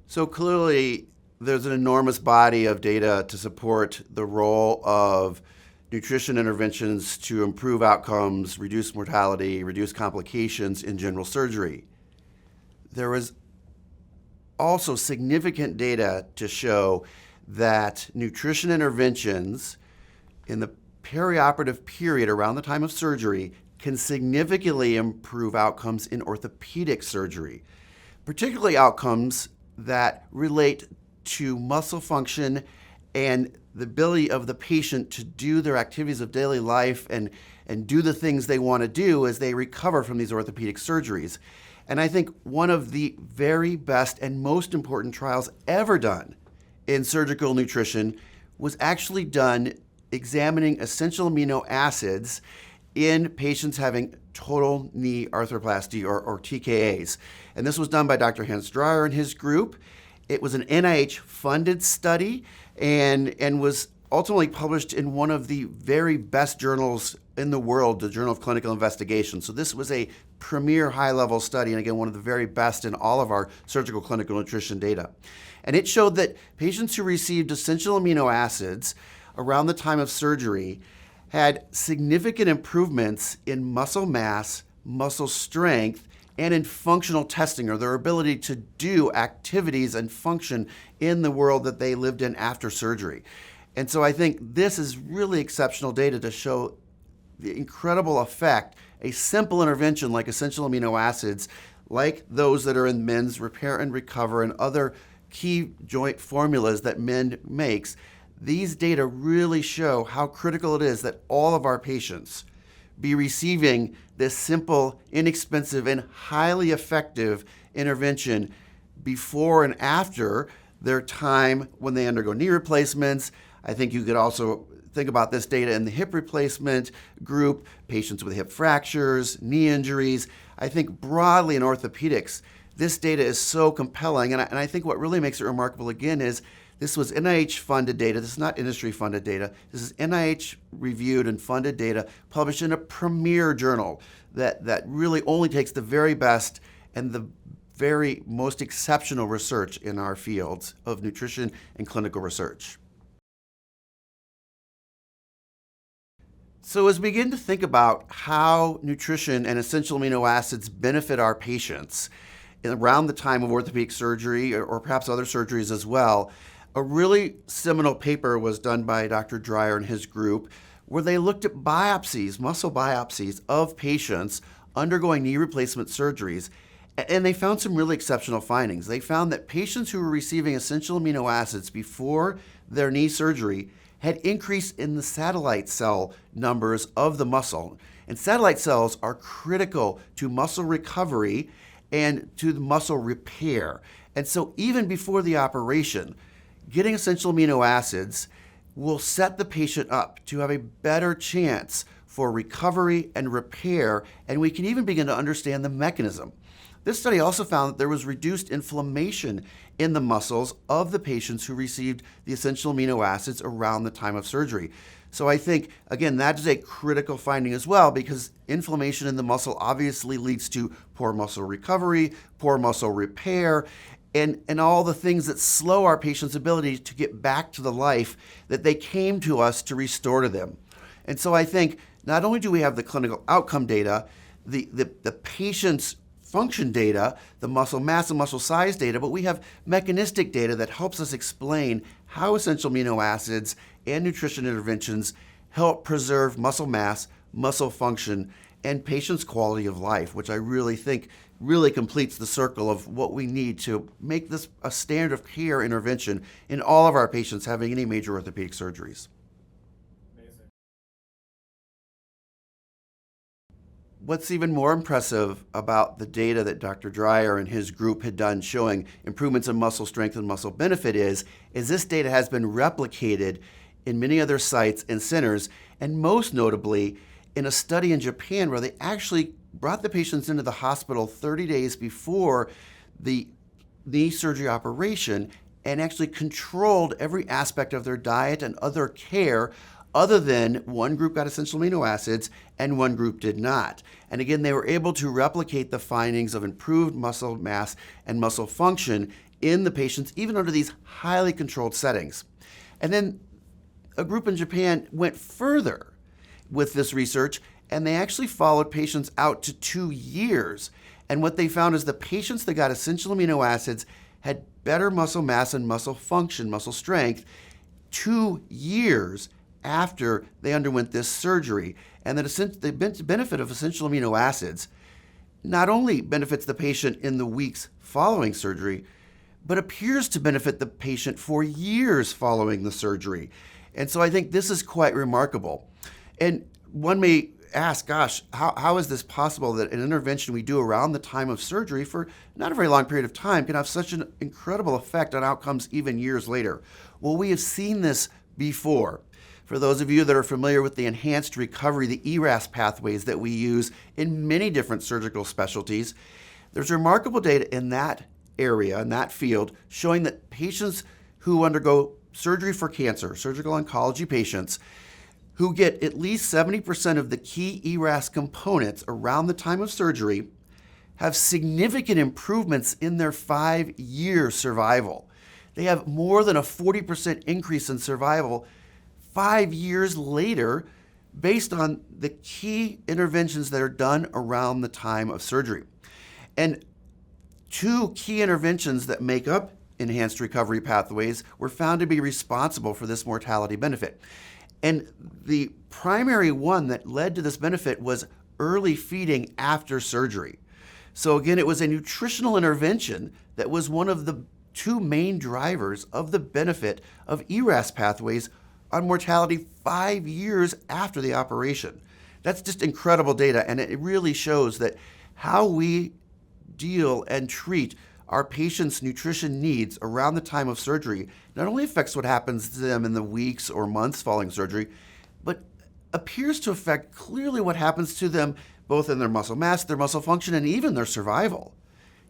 So clearly, there's an enormous body of data to support the role of nutrition interventions to improve outcomes, reduce mortality, reduce complications in general surgery. There is also significant data to show that nutrition interventions in the perioperative period around the time of surgery can significantly improve outcomes in orthopedic surgery, particularly outcomes that relate to muscle function and the ability of the patient to do their activities of daily life and do the things they want to do as they recover from these orthopedic surgeries. And I think one of the very best and most important trials ever done in surgical nutrition was actually done examining essential amino acids in patients having total knee arthroplasty or TKAs. And this was done by Dr. Hans Dreyer and his group. It was an NIH-funded study and was ultimately published in one of the very best journals in the world, the Journal of Clinical Investigation. So this was a premier high-level study, and again, one of the very best in all of our surgical clinical nutrition data. And it showed that patients who received essential amino acids around the time of surgery had significant improvements in muscle mass, muscle strength, and in functional testing, or their ability to do activities and function in the world that they lived in after surgery. And so I think this is really exceptional data to show the incredible effect a simple intervention like essential amino acids, like those that are in men's repair and recover and other key joint formulas that men makes. These data really show how critical it is that all of our patients be receiving this simple, inexpensive, and highly effective intervention before and after their time when they undergo knee replacements. I think you could also think about this data in the hip replacement group, patients with hip fractures, knee injuries. I think broadly in orthopedics, this data is so compelling. And I think what really makes it remarkable again is this was NIH-funded data. This is not industry-funded data. This is NIH-reviewed and funded data published in a premier journal that really only takes the very best and the very most exceptional research in our fields of nutrition and clinical research. So as we begin to think about how nutrition and essential amino acids benefit our patients around the time of orthopedic surgery or perhaps other surgeries as well, a really seminal paper was done by Dr. Dreyer and his group where they looked at biopsies, muscle biopsies of patients undergoing knee replacement surgeries, and they found some really exceptional findings. They found that patients who were receiving essential amino acids before their knee surgery had increase in the satellite cell numbers of the muscle. And satellite cells are critical to muscle recovery and to the muscle repair. And so even before the operation, getting essential amino acids will set the patient up to have a better chance for recovery and repair, and we can even begin to understand the mechanism. This study also found that there was reduced inflammation in the muscles of the patients who received the essential amino acids around the time of surgery. So I think, again, that is a critical finding as well, because inflammation in the muscle obviously leads to poor muscle recovery, poor muscle repair, and all the things that slow our patients' ability to get back to the life that they came to us to restore to them. And so I think not only do we have the clinical outcome data, the patient's function data, the muscle mass and muscle size data, but we have mechanistic data that helps us explain how essential amino acids and nutrition interventions help preserve muscle mass, muscle function, and patients' quality of life, which I really think really completes the circle of what we need to make this a standard of care intervention in all of our patients having any major orthopedic surgeries. Amazing. What's even more impressive about the data that Dr. Dreyer and his group had done showing improvements in muscle strength and muscle benefit is this data has been replicated in many other sites and centers, and most notably in a study in Japan where they actually brought the patients into the hospital 30 days before the knee surgery operation and actually controlled every aspect of their diet and other care, other than one group got essential amino acids and one group did not. And again, they were able to replicate the findings of improved muscle mass and muscle function in the patients, even under these highly controlled settings. And then a group in Japan went further with this research, and they actually followed patients out to 2 years. And what they found is the patients that got essential amino acids had better muscle mass and muscle function, muscle strength, 2 years after they underwent this surgery. And that the benefit of essential amino acids not only benefits the patient in the weeks following surgery, but appears to benefit the patient for years following the surgery. And so I think this is quite remarkable. And one may ask, gosh, how is this possible that an intervention we do around the time of surgery for not a very long period of time can have such an incredible effect on outcomes even years later? Well, we have seen this before. For those of you that are familiar with the enhanced recovery, the ERAS pathways that we use in many different surgical specialties, there's remarkable data in that area, in that field, showing that patients who undergo surgery for cancer, surgical oncology patients, who get at least 70% of the key ERAS components around the time of surgery have significant improvements in their 5-year survival. They have more than a 40% increase in survival 5 years later based on the key interventions that are done around the time of surgery. And 2 key interventions that make up enhanced recovery pathways were found to be responsible for this mortality benefit. And the primary one that led to this benefit was early feeding after surgery. So again, it was a nutritional intervention that was one of the 2 main drivers of the benefit of ERAS pathways on mortality 5 years after the operation. That's just incredible data, and it really shows that how we deal and treat our patients' nutrition needs around the time of surgery not only affects what happens to them in the weeks or months following surgery, but appears to affect clearly what happens to them both in their muscle mass, their muscle function, and even their survival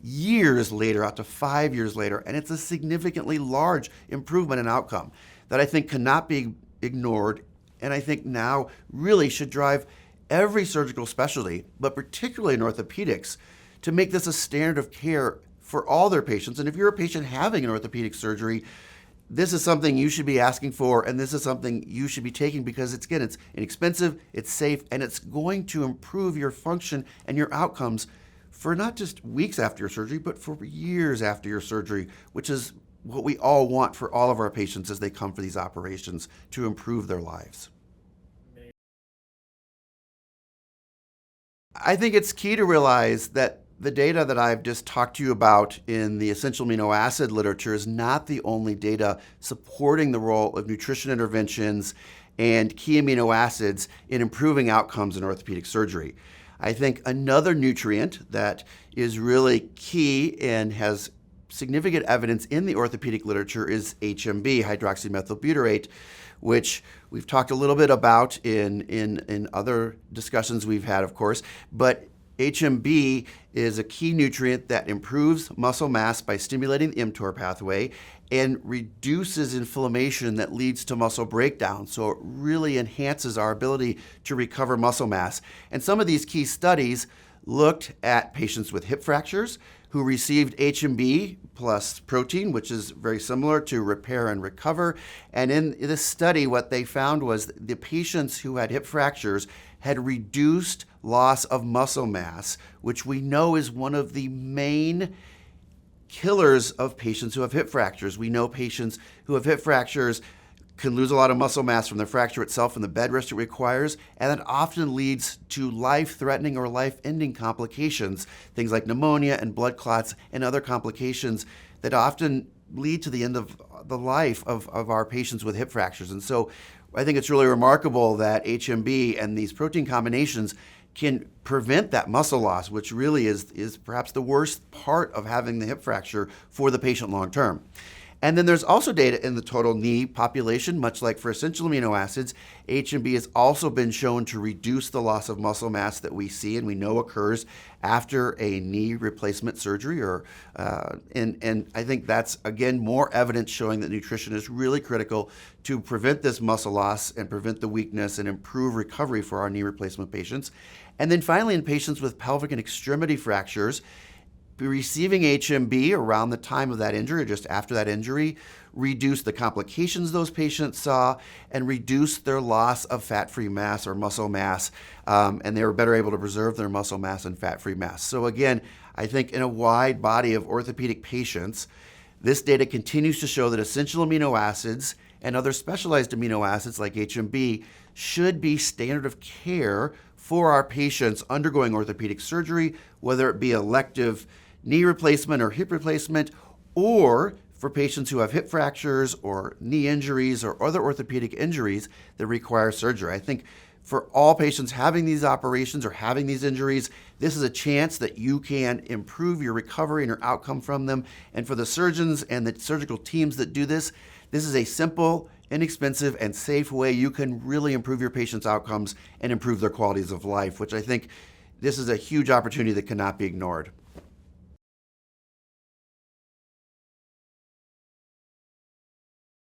years later, out to 5 years later. And it's a significantly large improvement in outcome that I think cannot be ignored, and I think now really should drive every surgical specialty, but particularly in orthopedics, to make this a standard of care for all their patients. And if you're a patient having an orthopedic surgery, this is something you should be asking for, and this is something you should be taking because it's inexpensive, it's safe, and it's going to improve your function and your outcomes for not just weeks after your surgery, but for years after your surgery, which is what we all want for all of our patients as they come for these operations to improve their lives. I think it's key to realize that the data that I've just talked to you about in the essential amino acid literature is not the only data supporting the role of nutrition interventions and key amino acids in improving outcomes in orthopedic surgery. I think another nutrient that is really key and has significant evidence in the orthopedic literature is HMB, hydroxymethylbutyrate, which we've talked a little bit about in other discussions we've had, of course, but HMB is a key nutrient that improves muscle mass by stimulating the mTOR pathway and reduces inflammation that leads to muscle breakdown. So it really enhances our ability to recover muscle mass. And some of these key studies looked at patients with hip fractures who received HMB plus protein, which is very similar to repair and recover. And in this study, what they found was the patients who had hip fractures had reduced loss of muscle mass, which we know is one of the main killers of patients who have hip fractures. We know patients who have hip fractures can lose a lot of muscle mass from the fracture itself and the bed rest it requires, and that often leads to life-threatening or life-ending complications, things like pneumonia and blood clots and other complications that often lead to the end of the life of our patients with hip fractures. And so I think it's really remarkable that HMB and these protein combinations can prevent that muscle loss, which really is perhaps the worst part of having the hip fracture for the patient long term. And then there's also data in the total knee population, much like for essential amino acids. HMB has also been shown to reduce the loss of muscle mass that we see and we know occurs after a knee replacement surgery. And I think that's, again, more evidence showing that nutrition is really critical to prevent this muscle loss and prevent the weakness and improve recovery for our knee replacement patients. And then finally, in patients with pelvic and extremity fractures, receiving HMB around the time of that injury or just after that injury reduced the complications those patients saw and reduced their loss of fat-free mass or muscle mass, and they were better able to preserve their muscle mass and fat-free mass. So again, I think in a wide body of orthopedic patients, this data continues to show that essential amino acids and other specialized amino acids like HMB should be standard of care for our patients undergoing orthopedic surgery, whether it be elective knee replacement or hip replacement, or for patients who have hip fractures or knee injuries or other orthopedic injuries that require surgery. I think for all patients having these operations or having these injuries, this is a chance that you can improve your recovery and your outcome from them. And for the surgeons and the surgical teams that do this, this is a simple, inexpensive, and safe way you can really improve your patients' outcomes and improve their qualities of life, which I think this is a huge opportunity that cannot be ignored.